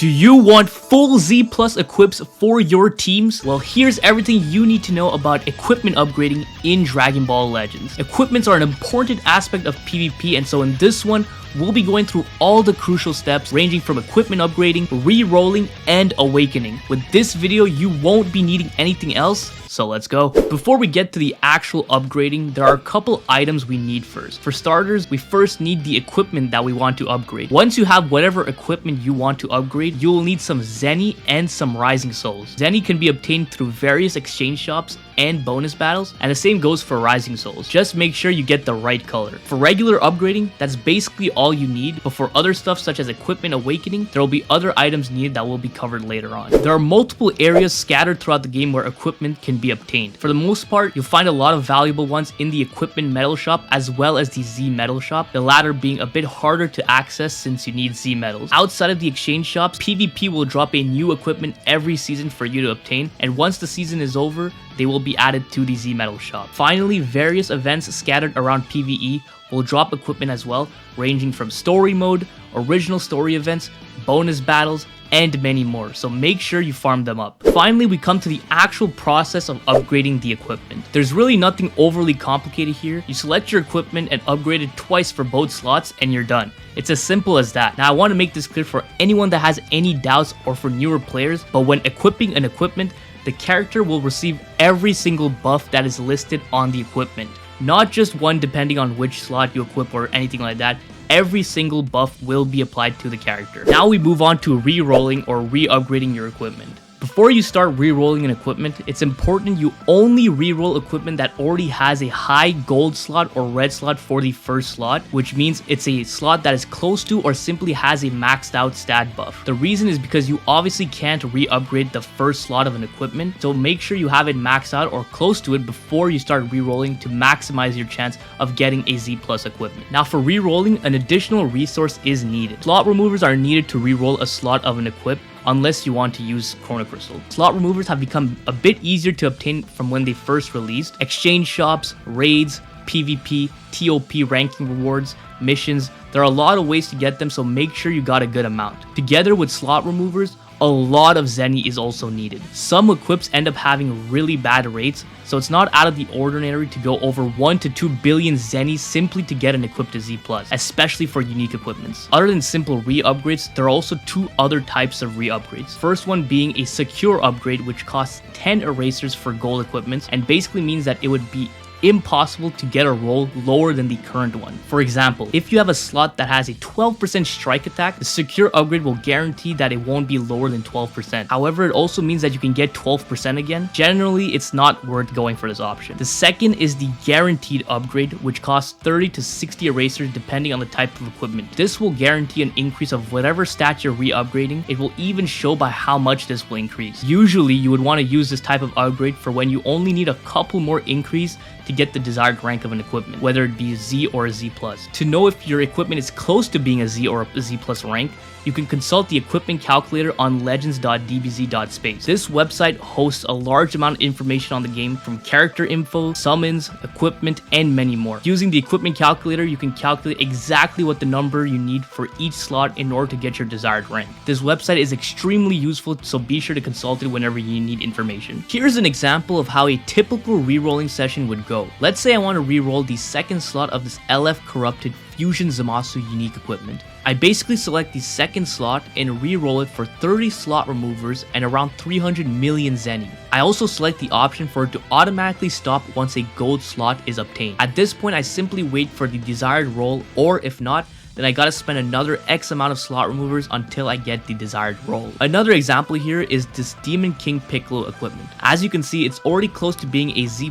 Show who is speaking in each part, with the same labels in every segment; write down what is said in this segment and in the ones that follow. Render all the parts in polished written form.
Speaker 1: Do you want full Z Plus equips for your teams? Well, here's everything you need to know about equipment upgrading in Dragon Ball Legends. Equipments are an important aspect of PvP, and so in this one, we'll be going through all the crucial steps ranging from equipment upgrading, re-rolling, and awakening. With this video, you won't be needing anything else, so let's go. Before we get to the actual upgrading, there are a couple items we need first. For starters, we first need the equipment that we want to upgrade. Once you have whatever equipment you want to upgrade, you will need some Zenny and some Rising Souls. Zenny can be obtained through various exchange shops and bonus battles, and the same goes for Rising Souls. Just make sure you get the right color. For regular upgrading, that's basically all you need, but for other stuff such as equipment awakening, there will be other items needed that will be covered later on. There are multiple areas scattered throughout the game where equipment can be obtained. For the most part, you'll find a lot of valuable ones in the equipment metal shop as well as the Z metal shop, the latter being a bit harder to access since you need Z metals. Outside of the exchange shops, PvP will drop a new equipment every season for you to obtain, and once the season is over, they will be added to the Z metal shop. Finally, various events scattered around PvE will drop equipment as well, ranging from story mode, original story events, bonus battles, and many more, so make sure you farm them up. Finally, we come to the actual process of upgrading the equipment. There's really nothing overly complicated here. You select your equipment and upgrade it twice for both slots and you're done. It's as simple as that. Now, I want to make this clear for anyone that has any doubts or for newer players, but when equipping an equipment, the character will receive every single buff that is listed on the equipment. Not just one depending on which slot you equip or anything like that. Every single buff will be applied to the character. Now we move on to re-rolling or re-upgrading your equipment. Before you start re-rolling an equipment, it's important you only re-roll equipment that already has a high gold slot or red slot for the first slot, which means it's a slot that is close to or simply has a maxed out stat buff. The reason is because you obviously can't re-upgrade the first slot of an equipment, so make sure you have it maxed out or close to it before you start re-rolling to maximize your chance of getting a Z Plus equipment. Now for re-rolling, an additional resource is needed. Slot removers are needed to re-roll a slot of an equip, unless you want to use Chrono Crystal. Slot removers have become a bit easier to obtain from when they first released. Exchange shops, raids, PvP, TOP ranking rewards, missions, there are a lot of ways to get them, so make sure you got a good amount. Together with slot removers, a lot of Zenny is also needed. Some equips end up having really bad rates, so it's not out of the ordinary to go over 1 to 2 billion Zenny simply to get an equip to Z+, especially for unique equipments. Other than simple re-upgrades, there are also two other types of re-upgrades. First one being a secure upgrade, which costs 10 erasers for gold equipments and basically means that it would be impossible to get a roll lower than the current one. For example, if you have a slot that has a 12% strike attack, the secure upgrade will guarantee that it won't be lower than 12%. However, it also means that you can get 12% again. Generally, it's not worth going for this option. The second is the guaranteed upgrade, which costs 30 to 60 erasers depending on the type of equipment. This will guarantee an increase of whatever stat you're re-upgrading. It will even show by how much this will increase. Usually, you would want to use this type of upgrade for when you only need a couple more increase to get the desired rank of an equipment, whether it be a Z or a Z+. To know if your equipment is close to being a Z or a Z+ rank, you can consult the equipment calculator on legends.dbz.space. This website hosts a large amount of information on the game, from character info, summons, equipment, and many more. Using the equipment calculator, you can calculate exactly what the number you need for each slot in order to get your desired rank. This website is extremely useful, so be sure to consult it whenever you need information. Here's an example of how a typical re-rolling session would go. Let's say I want to re-roll the second slot of this LF Corrupted Fusion Zamasu unique equipment. I basically select the second slot and re-roll it for 30 slot removers and around 300 million Zenny. I also select the option for it to automatically stop once a gold slot is obtained. At this point, I simply wait for the desired roll, or if not, then I gotta spend another X amount of slot removers until I get the desired roll. Another example here is this Demon King Piccolo equipment. As you can see, it's already close to being a Z+,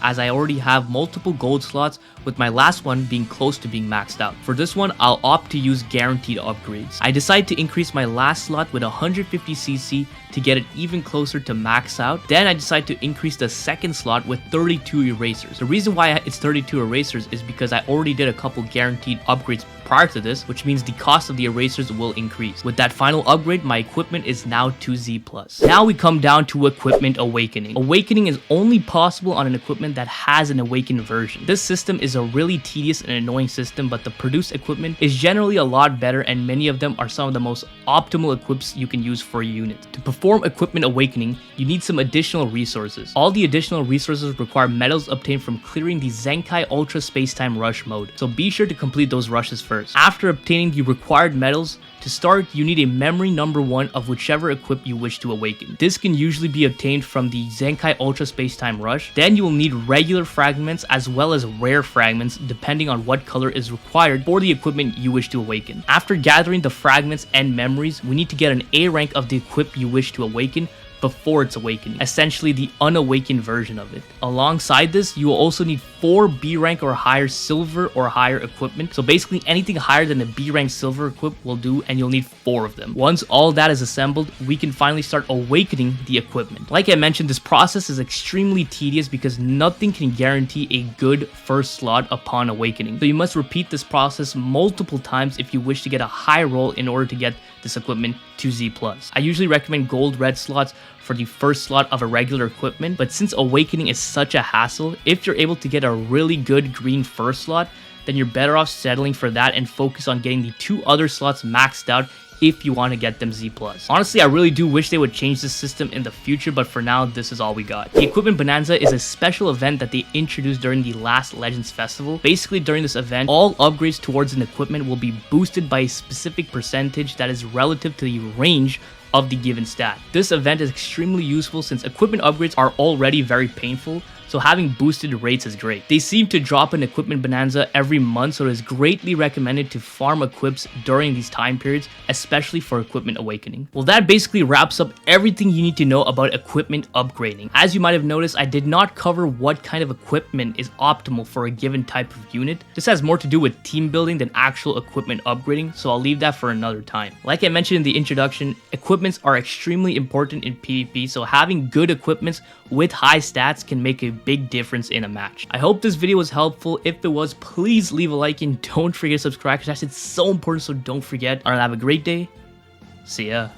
Speaker 1: as I already have multiple gold slots, with my last one being close to being maxed out. For this one, I'll opt to use guaranteed upgrades. I decide to increase my last slot with 150cc to get it even closer to max out. Then I decide to increase the second slot with 32 erasers. The reason why it's 32 erasers is because I already did a couple guaranteed upgrades prior to this, which means the cost of the erasers will increase. With that final upgrade, my equipment is now 2Z+. Now we come down to equipment awakening. Awakening is only possible on an equipment that has an awakened version. This system is a really tedious and annoying system, but the produced equipment is generally a lot better, and many of them are some of the most optimal equips you can use for a unit. To perform equipment awakening, you need some additional resources. All the additional resources require medals obtained from clearing the Zenkai Ultra Spacetime Rush mode, so be sure to complete those rushes first. After obtaining the required medals, to start, you need a memory number 1 of whichever equip you wish to awaken. This can usually be obtained from the Zenkai Ultra Spacetime Rush. Then you will need regular fragments as well as rare fragments depending on what color is required for the equipment you wish to awaken. After gathering the fragments and memories, we need to get an A rank of the equip you wish to awaken before its awakening, essentially the unawakened version of it. Alongside this, you will also need 4 B rank or higher silver or higher equipment. So basically anything higher than a B rank silver equip will do, and you'll need 4 of them. Once all that is assembled, we can finally start awakening the equipment. Like I mentioned, this process is extremely tedious because nothing can guarantee a good first slot upon awakening. So you must repeat this process multiple times if you wish to get a high roll in order to get this equipment to Z+. I usually recommend gold red slots for the first slot of a regular equipment, but since awakening is such a hassle, if you're able to get a really good green first slot, then you're better off settling for that and focus on getting the 2 other slots maxed out if you want to get them Z+. Honestly, I really do wish they would change this system in the future, but for now, this is all we got. The Equipment Bonanza is a special event that they introduced during the last Legends Festival. Basically, during this event, all upgrades towards an equipment will be boosted by a specific percentage that is relative to the range of the given stat. This event is extremely useful since equipment upgrades are already very painful, so having boosted rates is great. They seem to drop an equipment bonanza every month, so it is greatly recommended to farm equips during these time periods, especially for equipment awakening. Well, that basically wraps up everything you need to know about equipment upgrading. As you might have noticed, I did not cover what kind of equipment is optimal for a given type of unit. This has more to do with team building than actual equipment upgrading, so I'll leave that for another time. Like I mentioned in the introduction, equipments are extremely important in PvP, so having good equipments with high stats can make a big difference in a match. I hope this video was helpful. If it was, please leave a like and don't forget to subscribe because that's so important, so don't forget. Alright, have a great day. See ya.